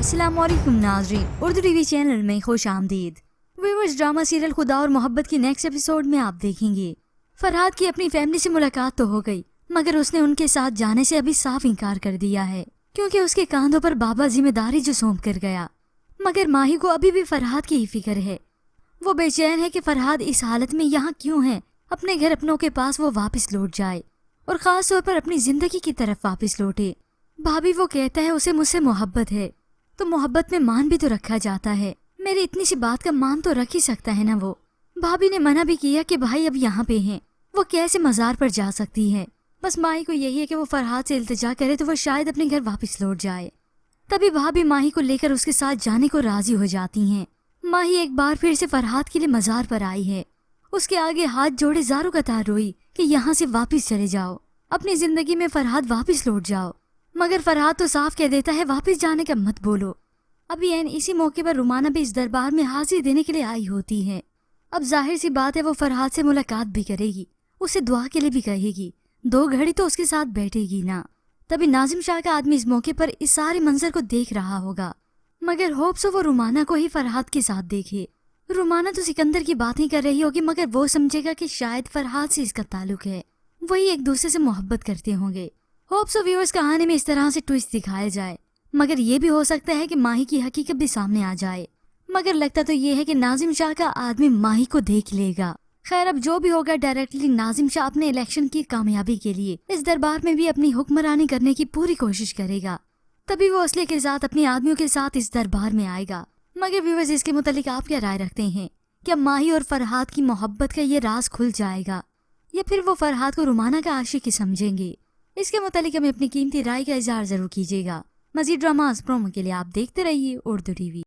अस्सलाम वालेकुम नाज़रीन, उर्दू टीवी चैनल में खुश आमदीद। व्यूअर्स, ड्रामा सीरियल खुदा और मोहब्बत की नेक्स्ट एपिसोड में आप देखेंगे फरहाद की अपनी फैमिली से मुलाकात तो हो गई, मगर उसने उनके साथ जाने से अभी साफ इनकार कर दिया है, क्योंकि उसके कांधों पर बाबा जिम्मेदारी जो सौंप कर गया। मगर माही को अभी भी फरहाद की ही फिक्र है। वो बेचैन है कि फरहाद इस हालत में यहाँ क्यों है। अपने घर अपनों के पास वो वापस लौट जाए और खास तौर पर अपनी जिंदगी की तरफ वापस लौटे। भाभी वो कहता है उसे मुझसे मोहब्बत है, तो मोहब्बत में मान भी तो रखा जाता है। मेरी इतनी सी बात का मान तो रख ही सकता है ना वो। भाभी ने मना भी किया कि भाई अब यहाँ पे हैं, वो कैसे मज़ार पर जा सकती है। बस माही को यही है कि वो फरहाद से इल्तिजा करे तो वो शायद अपने घर वापस लौट जाए। तभी भाभी माही को लेकर उसके साथ जाने को राजी हो जाती हैं। माही एक बार फिर से फरहाद के लिए मज़ार पर आई है। उसके आगे हाथ जोड़े ज़ारों कतार रोई कि यहाँ से वापस चले जाओ, अपनी जिंदगी में फरहाद वापस लौट जाओ। मगर फरहाद तो साफ कह देता है वापस जाने का मत बोलो। अभी इसी मौके पर रुमाना भी इस दरबार में हाजिर देने के लिए आई होती है। अब जाहिर सी बात है वो फरहाद से मुलाकात भी करेगी, उसे दुआ के लिए भी कहेगी, 2 घड़ी तो उसके साथ बैठेगी ना। तभी नाजिम शाह का आदमी इस मौके पर इस सारे मंजर को देख रहा होगा, मगर होप सो वो रुमाना को ही फरहाद के साथ देखे। रुमाना तो सिकंदर की बातें कर रही होगी, मगर वो समझेगा कि शायद फरहाद से इसका ताल्लुक है, वही एक दूसरे से मोहब्बत करते होंगे। होप सो व्यूअर्स कहानी में इस तरह से ट्विस्ट दिखाया जाए, मगर ये भी हो सकता है कि माही की हकीकत भी सामने आ जाए। मगर लगता तो ये है कि नाजिम शाह का आदमी माही को देख लेगा। खैर अब जो भी होगा, डायरेक्टली नाजिम शाह अपने इलेक्शन की कामयाबी के लिए इस दरबार में भी अपनी हुक्मरानी करने की पूरी कोशिश करेगा। तभी वो असले के साथ अपने आदमियों के साथ इस दरबार में आएगा। मगर व्यूअर्स, इसके मुतालिक आप क्या राय रखते हैं? क्या माही और फरहाद की मोहब्बत का ये राज खुल जाएगा, या फिर वो फरहाद को रुमाना का आशिक समझेंगे? इसके मुतालिक हमें अपनी कीमती राय का इज़हार जरूर कीजिएगा। मज़ीद ड्रामास प्रोमो के लिए आप देखते रहिए उर्दू टीवी।